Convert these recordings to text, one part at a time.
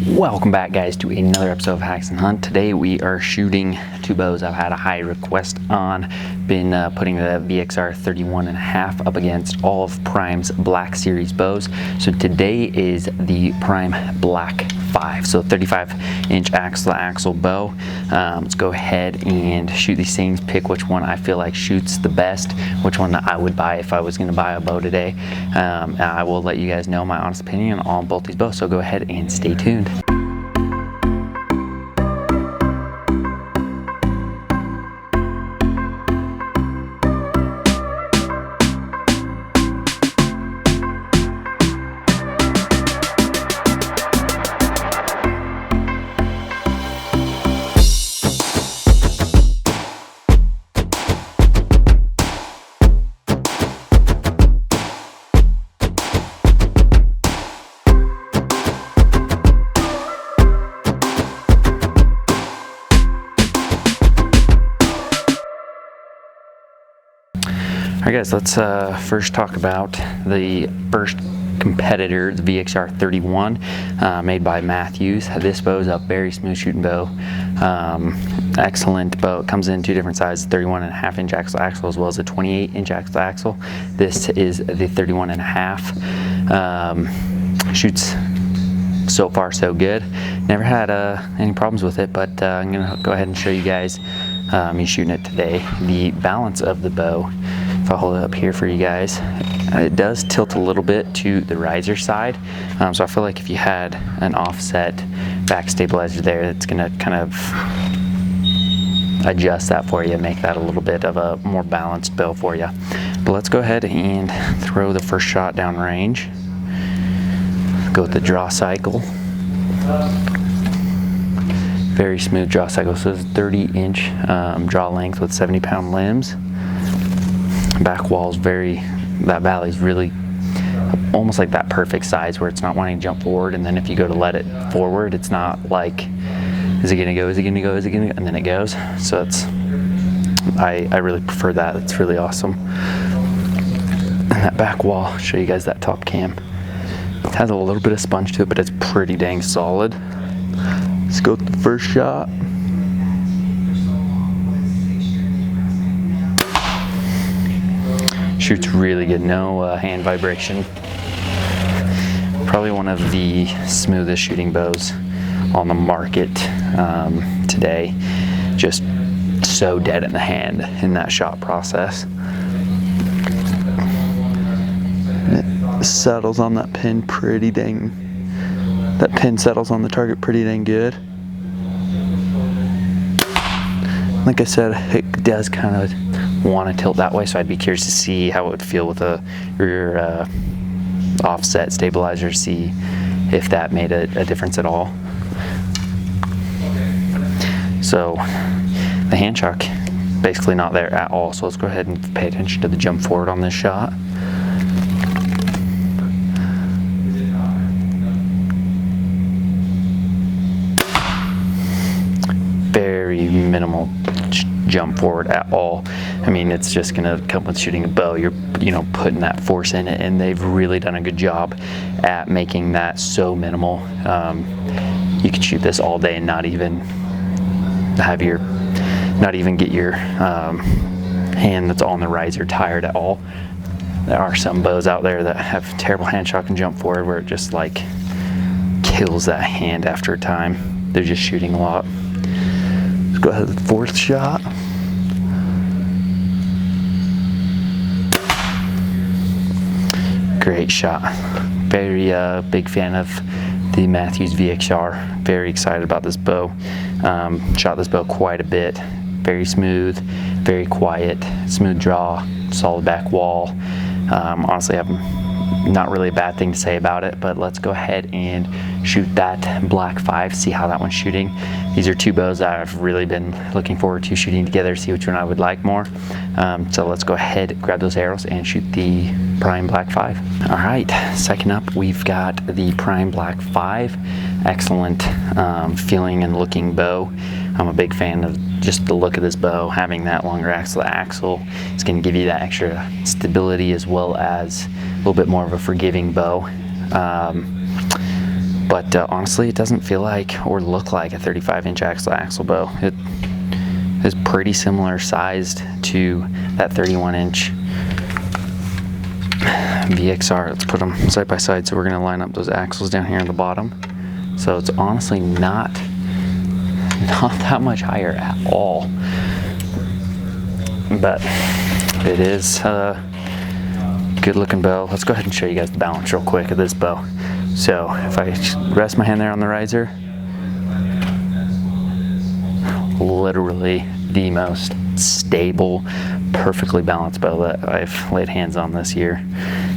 Welcome back, guys, to another episode of Haxenhunt. Today we are shooting two bows I've had a high request on. Been putting the VXR 31.5 up against all of Prime's Black Series bows. So today is the Prime Black 5, so 35-inch axle-to-axle bow. Let's go ahead and shoot these things, pick which one I feel like shoots the best, which one that I would buy if I was going to buy a bow today. I will let you guys know my honest opinion on both these bows, so go ahead and stay tuned. Alright guys, let's first talk about the first competitor, the VXR 31, made by Mathews. This bow is a very smooth shooting bow. Excellent bow. It comes in two different sizes, 31.5-inch axle as well as a 28-inch axle. This is the 31.5. Shoots so far so good. Never had any problems with it, but I'm gonna go ahead and show you guys me shooting it today. The balance of the bow, if I hold it up here for you guys, it does tilt a little bit to the riser side. So I feel like if you had an offset back stabilizer there, it's gonna kind of adjust that for you, make that a little bit of a more balanced bow for you. But let's go ahead and throw the first shot down range. Go with the draw cycle. Very smooth draw cycle. So it's 30-inch draw length with 70-pound limbs. Back wall is that valley is really almost like that perfect size where it's not wanting to jump forward, and then if you go to let it forward, it's not like, is it gonna go, is it gonna go, is it gonna go, and then it goes. So it's, I really prefer that. It's really awesome. And that back wall, I'll show you guys that top cam. It has a little bit of sponge to it, but it's pretty dang solid. Let's go with the first shot. Shoots really good, no hand vibration. Probably one of the smoothest shooting bows on the market today. Just so dead in the hand in that shot process. It settles on that pin pretty dang, that pin settles on the target pretty dang good. Like I said, it does kind of want to tilt that way, so I'd be curious to see how it would feel with a rear offset stabilizer, see if that made a difference at all. So the hand shock basically not there at all, so let's go ahead and pay attention to the jump forward on this shot. Very minimal jump forward at all. I mean, it's just gonna come with shooting a bow. You're putting that force in it, and they've really done a good job at making that so minimal. You could shoot this all day and not even get your hand that's on the riser tired at all. There are some bows out there that have terrible hand shock and jump forward where it just like kills that hand after a time. They're just shooting a lot. Let's go ahead with the fourth shot. Great shot. Very big fan of the Mathews VXR. Very excited about this bow. Shot this bow quite a bit. Very smooth, very quiet, smooth draw, solid back wall. Honestly, I have not really a bad thing to say about it, but let's go ahead and shoot that Black 5, see how that one's shooting. These are two bows that I've really been looking forward to shooting together, see which one I would like more. So let's go ahead, grab those arrows, and shoot the Prime Black 5. All right, second up, we've got the Prime Black 5. Excellent feeling and looking bow. I'm a big fan of just the look of this bow. Having that longer axle to axle, it's going to give you that extra stability as well as a little bit more of a forgiving bow. But honestly, it doesn't feel like or look like a 35-inch axle bow. It is pretty similar sized to that 31-inch VXR. Let's put them side by side. So we're going to line up those axles down here at the bottom. So it's honestly not that much higher at all. But it is a good looking bow. Let's go ahead and show you guys the balance real quick of this bow. So if I rest my hand there on the riser, literally the most stable, perfectly balanced bow that I've laid hands on this year.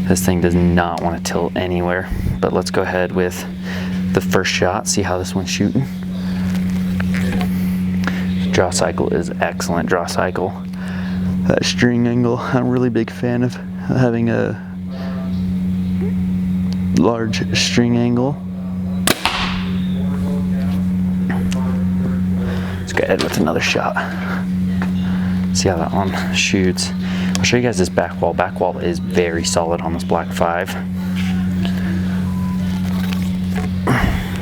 This thing does not want to tilt anywhere. But let's go ahead with the first shot, see how this one's shooting. Draw cycle is excellent draw cycle. That string angle, I'm a really big fan of having a large string angle. Let's go ahead with another shot. See how that one shoots. I'll show you guys this back wall. Back wall is very solid on this Black 5.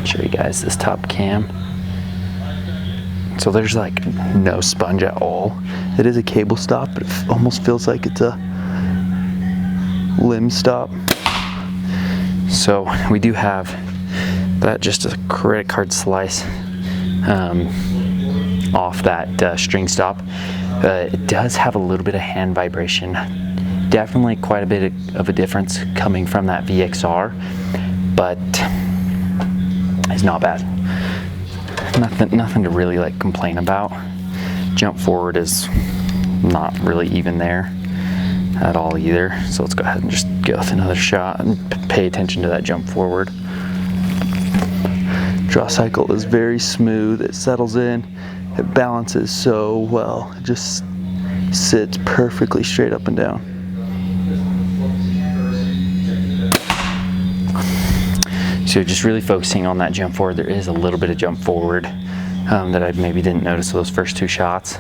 Show you guys this top cam. So there's like no sponge at all. It is a cable stop, but it almost feels like it's a limb stop. So we do have that, just a credit card slice off that string stop. It does have a little bit of hand vibration. Definitely quite a bit of a difference coming from that VXR, but it's not bad. Nothing to really like complain about. Jump forward is not really even there at all either. So let's go ahead and just go with another shot and pay attention to that jump forward. Draw cycle is very smooth. It settles in. It balances so well. It just sits perfectly straight up and down. So just really focusing on that jump forward. There is a little bit of jump forward that I maybe didn't notice those first two shots.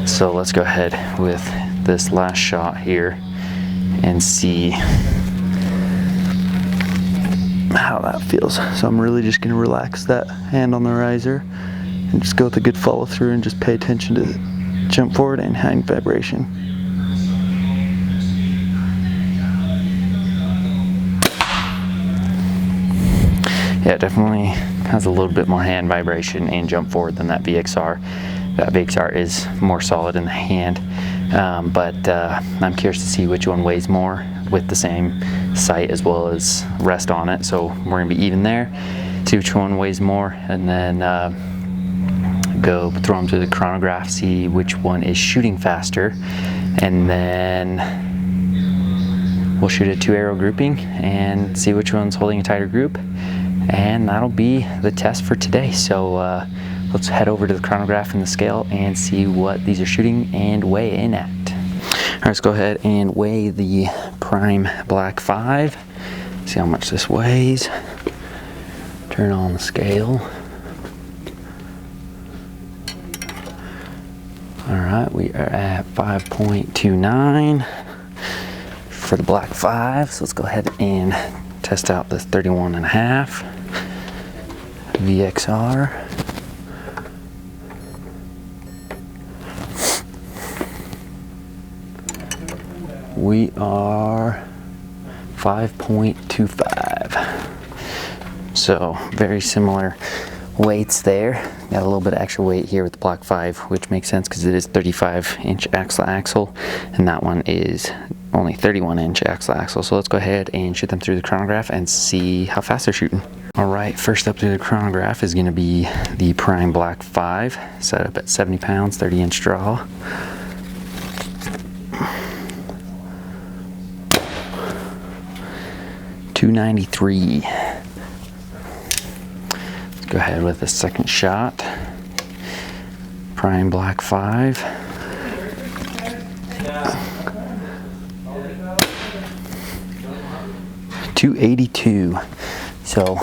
So let's go ahead with this last shot here and see how that feels. So I'm really just going to relax that hand on the riser and just go with a good follow through and just pay attention to the jump forward and hand vibration. Yeah, it definitely has a little bit more hand vibration and jump forward than that VXR. That VXR is more solid in the hand, but I'm curious to see which one weighs more with the same sight as well as rest on it. So we're gonna be even there, see which one weighs more, and then go throw them to the chronograph, see which one is shooting faster, and then we'll shoot a 2-arrow grouping and see which one's holding a tighter group. And that'll be the test for today. So let's head over to the chronograph and the scale and see what these are shooting and weigh in at. All right, let's go ahead and weigh the Prime Black 5. See how much this weighs. Turn on the scale. All right, we are at 5.29 for the Black 5. So let's go ahead and test out this 31.5 VXR. We are 5.25. So very similar weights there. Got a little bit of extra weight here with the Black 5, which makes sense because it is 35-inch axle, and that one is only 31-inch axle. So let's go ahead and shoot them through the chronograph and see how fast they're shooting. All right, first up through the chronograph is going to be the Prime Black 5, set up at 70 pounds, 30-inch draw. .293. Let's go ahead with the second shot. Prime Black 5. .282. So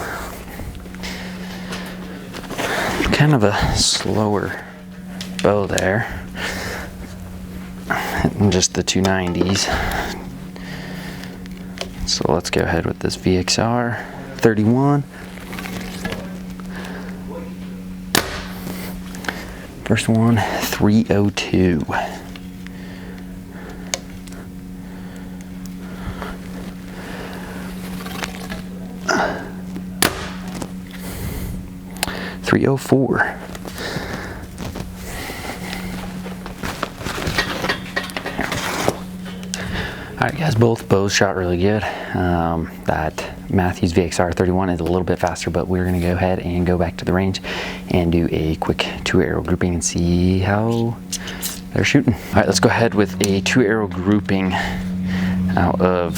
kind of a slower bow there, and just the 290s. So let's go ahead with this VXR 31. First one, 302. .304. Alright guys, both bows shot really good. That Mathews VXR 31 is a little bit faster, but we're going to go ahead and go back to the range and do a quick 2 arrow grouping and see how they're shooting. Alright, let's go ahead with a 2 arrow grouping out of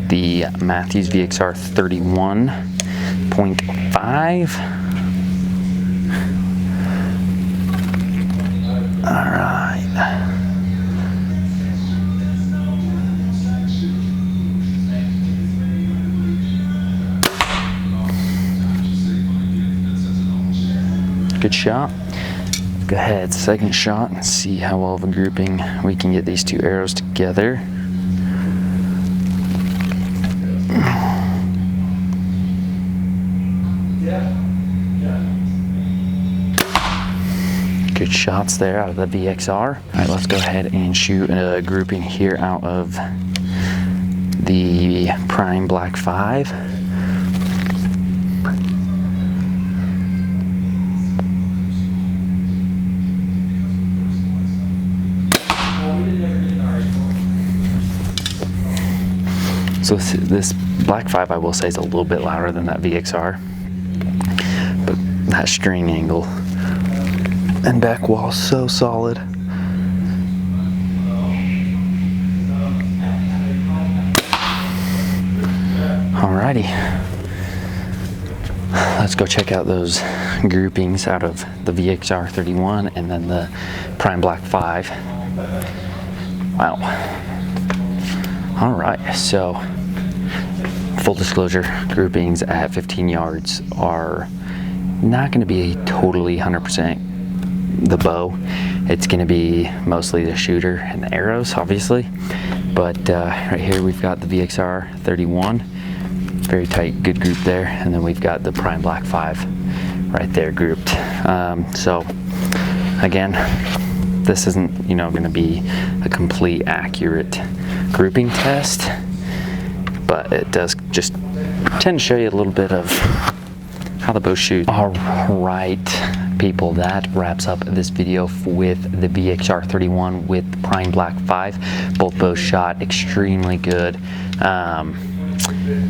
the Mathews VXR 31.5. Alright. Good shot. Go ahead, second shot, and see how well of a grouping we can get these 2 arrows together. Good shots there out of the VXR. All right, let's go ahead and shoot a grouping here out of the Prime Black 5. So this Black 5, I will say, is a little bit louder than that VXR, but that string angle and back wall so solid. Alrighty, let's go check out those groupings out of the VXR 31 and then the Prime Black 5. Wow. Alright, so full disclosure, groupings at 15 yards are not going to be totally 100% the bow. It's going to be mostly the shooter and the arrows, obviously. But right here we've got the VXR 31, very tight, good group there, and then we've got the Prime Black 5 right there grouped. So again, this isn't, you know, going to be a complete accurate grouping test, but it does just tend to show you a little bit of how the bow shoots. All right, people, that wraps up this video with the VXR 31 with the Prime Black 5. Both bows shot extremely good.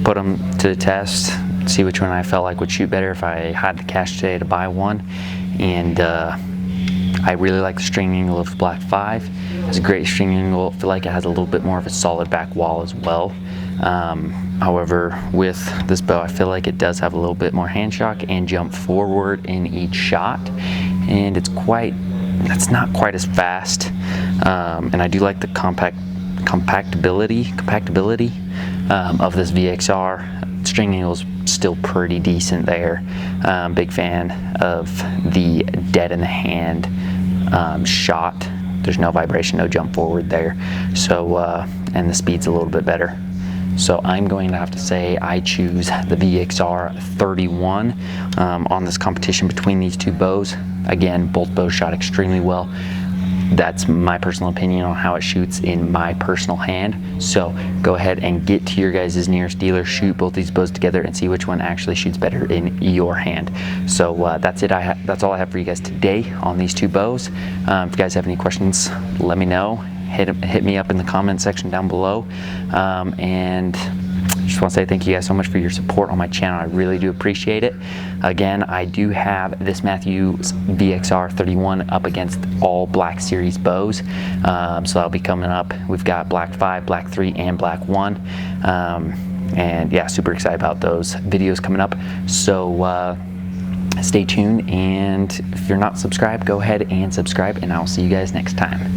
Put them to the test, see which one I felt like would shoot better if I had the cash today to buy one. And I really like the string angle of the Black 5. It's a great string angle. I feel like it has a little bit more of a solid back wall as well. However, with this bow, I feel like it does have a little bit more hand shock and jump forward in each shot, and it's not quite as fast. And I do like the compactability of this VXR. String angle is still pretty decent there. Big fan of the dead in the hand shot. There's no vibration, no jump forward there. So, and the speed's a little bit better. So I'm going to have to say I choose the VXR 31 on this competition between these two bows. Again, both bows shot extremely well. That's my personal opinion on how it shoots in my personal hand. So go ahead and get to your guys' nearest dealer, shoot both these bows together, and see which one actually shoots better in your hand. So that's it. That's all I have for you guys today on these two bows. If you guys have any questions, let me know. Hit me up in the comment section down below. And just want to say thank you guys so much for your support on my channel. I really do appreciate it. Again, I do have this Mathews VXR 31 up against all Black Series bows. So that'll be coming up. We've got Black 5, Black 3, and Black 1. And yeah, super excited about those videos coming up. So stay tuned, and if you're not subscribed, go ahead and subscribe, and I'll see you guys next time.